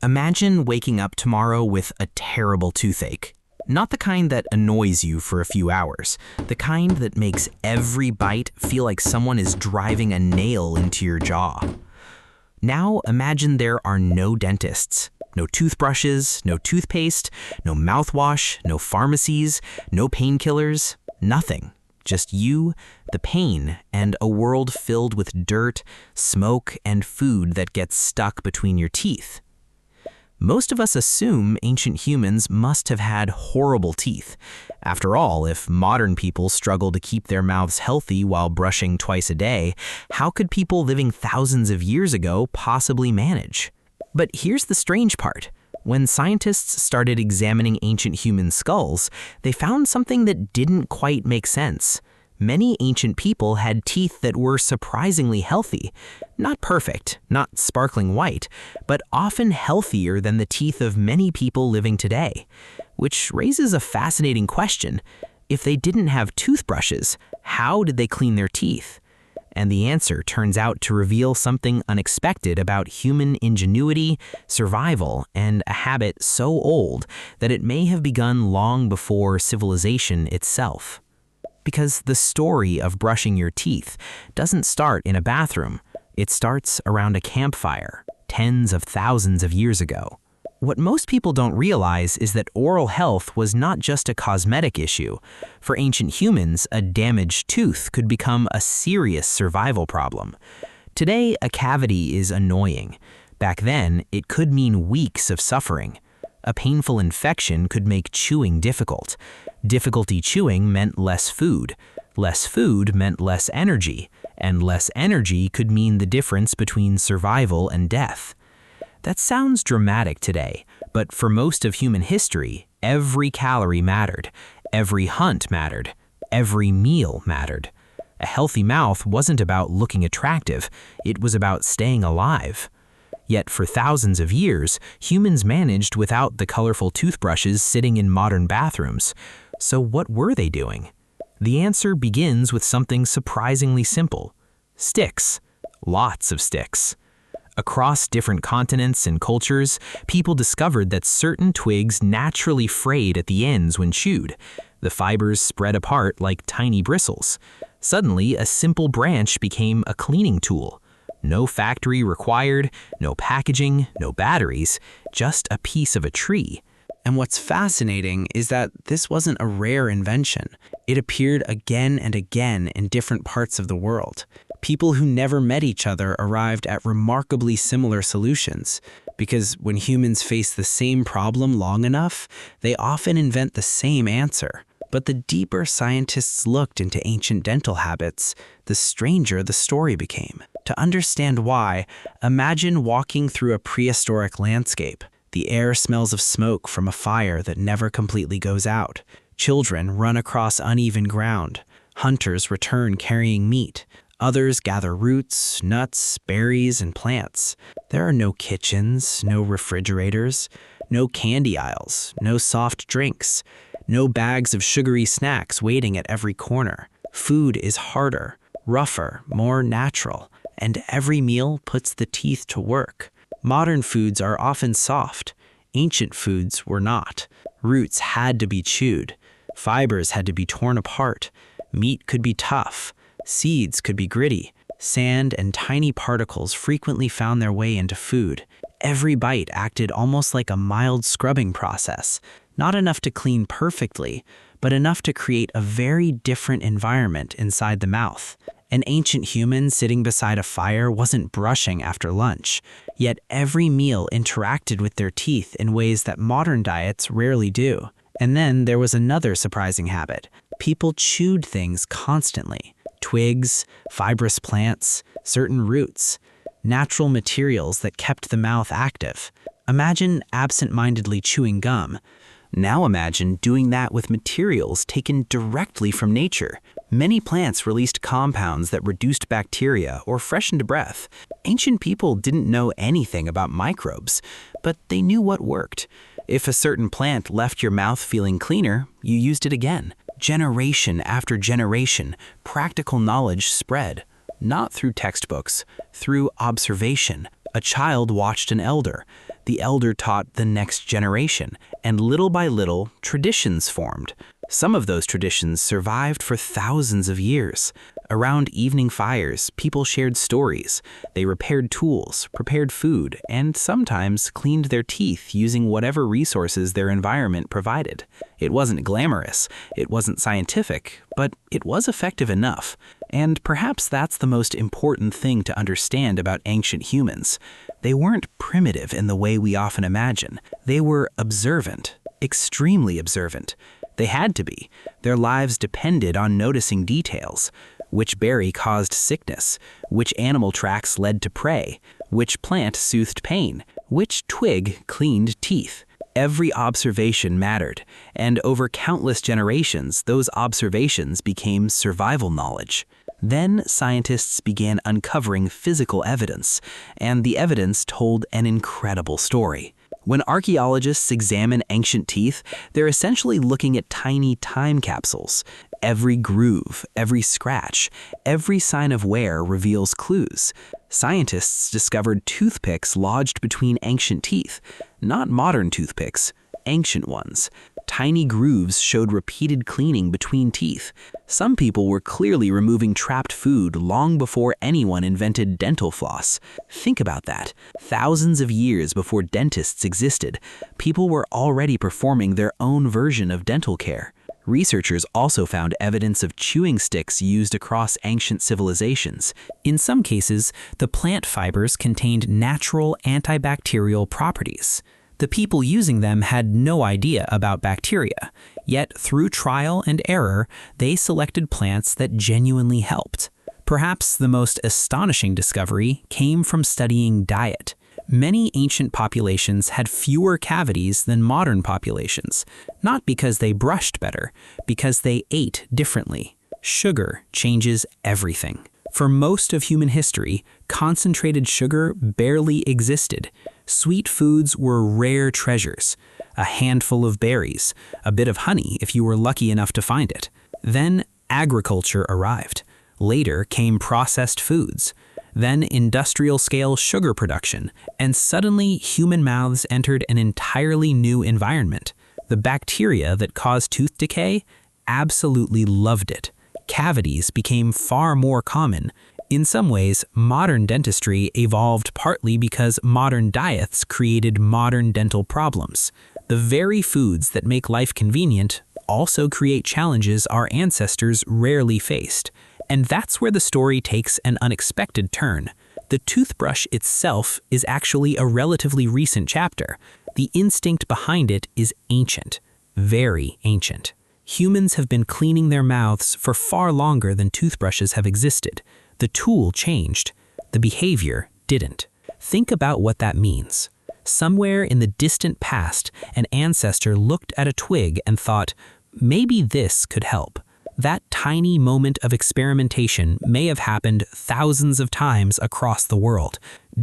Imagine waking up tomorrow with a terrible toothache. Not the kind that annoys you for a few hours, the kind that makes every bite feel like someone is driving a nail into your jaw. Now imagine there are no dentists, no toothbrushes, no toothpaste, no mouthwash, no pharmacies, no painkillers, nothing. Just you, the pain, and a world filled with dirt, smoke, and food that gets stuck between your teeth. Most of us assume ancient humans must have had horrible teeth. After all, if modern people struggle to keep their mouths healthy while brushing twice a day, how could people living thousands of years ago possibly manage? But here's the strange part. When scientists started examining ancient human skulls, they found something that didn't quite make sense. Many ancient people had teeth that were surprisingly healthy. Not perfect, not sparkling white, but often healthier than the teeth of many people living today. Which raises a fascinating question. If they didn't have toothbrushes, how did they clean their teeth? And the answer turns out to reveal something unexpected about human ingenuity, survival, and a habit so old that it may have begun long before civilization itself. Because the story of brushing your teeth doesn't start in a bathroom. It starts around a campfire, tens of thousands of years ago. What most people don't realize is that oral health was not just a cosmetic issue. For ancient humans, a damaged tooth could become a serious survival problem. Today, a cavity is annoying. Back then, it could mean weeks of suffering. A painful infection could make chewing difficult. Difficulty chewing meant less food. Less food meant less energy. And less energy could mean the difference between survival and death. That sounds dramatic today, but for most of human history, every calorie mattered. Every hunt mattered. Every meal mattered. A healthy mouth wasn't about looking attractive, it was about staying alive. Yet for thousands of years, humans managed without the colorful toothbrushes sitting in modern bathrooms. So what were they doing? The answer begins with something surprisingly simple. Sticks. Lots of sticks. Across different continents and cultures, people discovered that certain twigs naturally frayed at the ends when chewed. The fibers spread apart like tiny bristles. Suddenly, a simple branch became a cleaning tool. No factory required, no packaging, no batteries, just a piece of a tree. And what's fascinating is that this wasn't a rare invention. It appeared again and again in different parts of the world. People who never met each other arrived at remarkably similar solutions, because when humans face the same problem long enough, they often invent the same answer. But the deeper scientists looked into ancient dental habits, the stranger the story became. To understand why, imagine walking through a prehistoric landscape. The air smells of smoke from a fire that never completely goes out. Children run across uneven ground. Hunters return carrying meat. Others gather roots, nuts, berries, and plants. There are no kitchens, no refrigerators, no candy aisles, no soft drinks, no bags of sugary snacks waiting at every corner. Food is harder, rougher, more natural, and every meal puts the teeth to work. Modern foods are often soft. Ancient foods were not. Roots had to be chewed. Fibers had to be torn apart. Meat could be tough. Seeds could be gritty. Sand and tiny particles frequently found their way into food. Every bite acted almost like a mild scrubbing process, not enough to clean perfectly, but enough to create a very different environment inside the mouth. An ancient human sitting beside a fire wasn't brushing after lunch, yet every meal interacted with their teeth in ways that modern diets rarely do. And then there was another surprising habit. People chewed things constantly. Twigs, fibrous plants, certain roots, natural materials that kept the mouth active. Imagine absent-mindedly chewing gum. Now imagine doing that with materials taken directly from nature. Many plants released compounds that reduced bacteria or freshened breath. Ancient people didn't know anything about microbes, but they knew what worked. If a certain plant left your mouth feeling cleaner, you used it again. Generation after generation, practical knowledge spread, not through textbooks, through observation. A child watched an elder. The elder taught the next generation, and little by little, traditions formed. Some of those traditions survived for thousands of years. Around evening fires, people shared stories. They repaired tools, prepared food, and sometimes cleaned their teeth using whatever resources their environment provided. It wasn't glamorous, it wasn't scientific, but it was effective enough. And perhaps that's the most important thing to understand about ancient humans. They weren't primitive in the way we often imagine. They were observant, extremely observant. They had to be. Their lives depended on noticing details. Which berry caused sickness? Which animal tracks led to prey? Which plant soothed pain? Which twig cleaned teeth? Every observation mattered, and over countless generations, those observations became survival knowledge. Then scientists began uncovering physical evidence, and the evidence told an incredible story. When archaeologists examine ancient teeth, they're essentially looking at tiny time capsules. Every groove, every scratch, every sign of wear reveals clues. Scientists discovered toothpicks lodged between ancient teeth, not modern toothpicks, ancient ones. Tiny grooves showed repeated cleaning between teeth. Some people were clearly removing trapped food long before anyone invented dental floss. Think about that. Thousands of years before dentists existed, people were already performing their own version of dental care. Researchers also found evidence of chewing sticks used across ancient civilizations. In some cases, the plant fibers contained natural antibacterial properties. The people using them had no idea about bacteria, yet through trial and error, they selected plants that genuinely helped. Perhaps the most astonishing discovery came from studying diet. Many ancient populations had fewer cavities than modern populations, not because they brushed better, because they ate differently. Sugar changes everything. For most of human history, concentrated sugar barely existed. Sweet foods were rare treasures. A handful of berries, a bit of honey if you were lucky enough to find it. Then agriculture arrived. Later came processed foods. Then industrial-scale sugar production, and suddenly human mouths entered an entirely new environment. The bacteria that caused tooth decay absolutely loved it. Cavities became far more common. In some ways, modern dentistry evolved partly because modern diets created modern dental problems. The very foods that make life convenient also create challenges our ancestors rarely faced. And that's where the story takes an unexpected turn. The toothbrush itself is actually a relatively recent chapter. The instinct behind it is ancient, very ancient. Humans have been cleaning their mouths for far longer than toothbrushes have existed. The tool changed, the behavior didn't. Think about what that means. Somewhere in the distant past, an ancestor looked at a twig and thought, maybe this could help. That tiny moment of experimentation may have happened thousands of times across the world.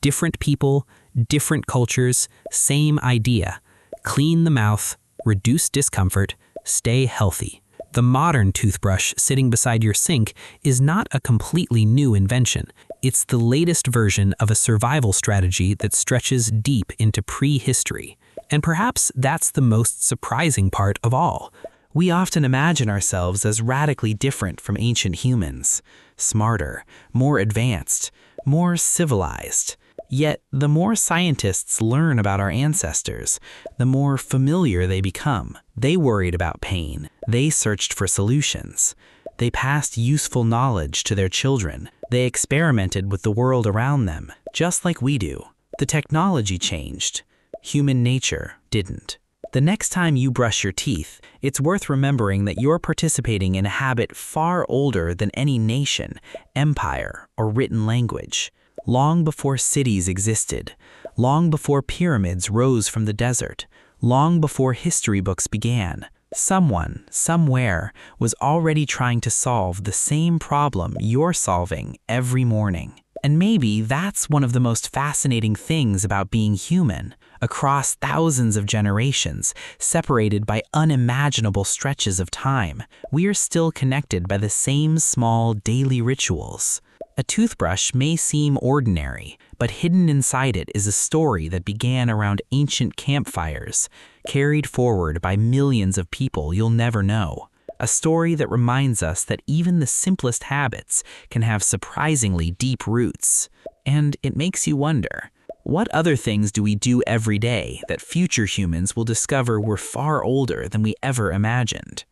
Different people, different cultures, same idea. Clean the mouth, reduce discomfort, stay healthy. The modern toothbrush sitting beside your sink is not a completely new invention. It's the latest version of a survival strategy that stretches deep into prehistory. And perhaps that's the most surprising part of all. We often imagine ourselves as radically different from ancient humans, smarter, more advanced, more civilized. Yet, the more scientists learn about our ancestors, the more familiar they become. They worried about pain. They searched for solutions. They passed useful knowledge to their children. They experimented with the world around them, just like we do. The technology changed. Human nature didn't. The next time you brush your teeth, it's worth remembering that you're participating in a habit far older than any nation, empire, or written language. Long before cities existed, long before pyramids rose from the desert, long before history books began, someone, somewhere, was already trying to solve the same problem you're solving every morning. And maybe that's one of the most fascinating things about being human. across thousands of generations, separated by unimaginable stretches of time. We are still connected by the same small daily rituals. A toothbrush may seem ordinary, but hidden inside it is a story that began around ancient campfires, carried forward by millions of people you'll never know. A story that reminds us that even the simplest habits can have surprisingly deep roots. And it makes you wonder, what other things do we do every day that future humans will discover were far older than we ever imagined?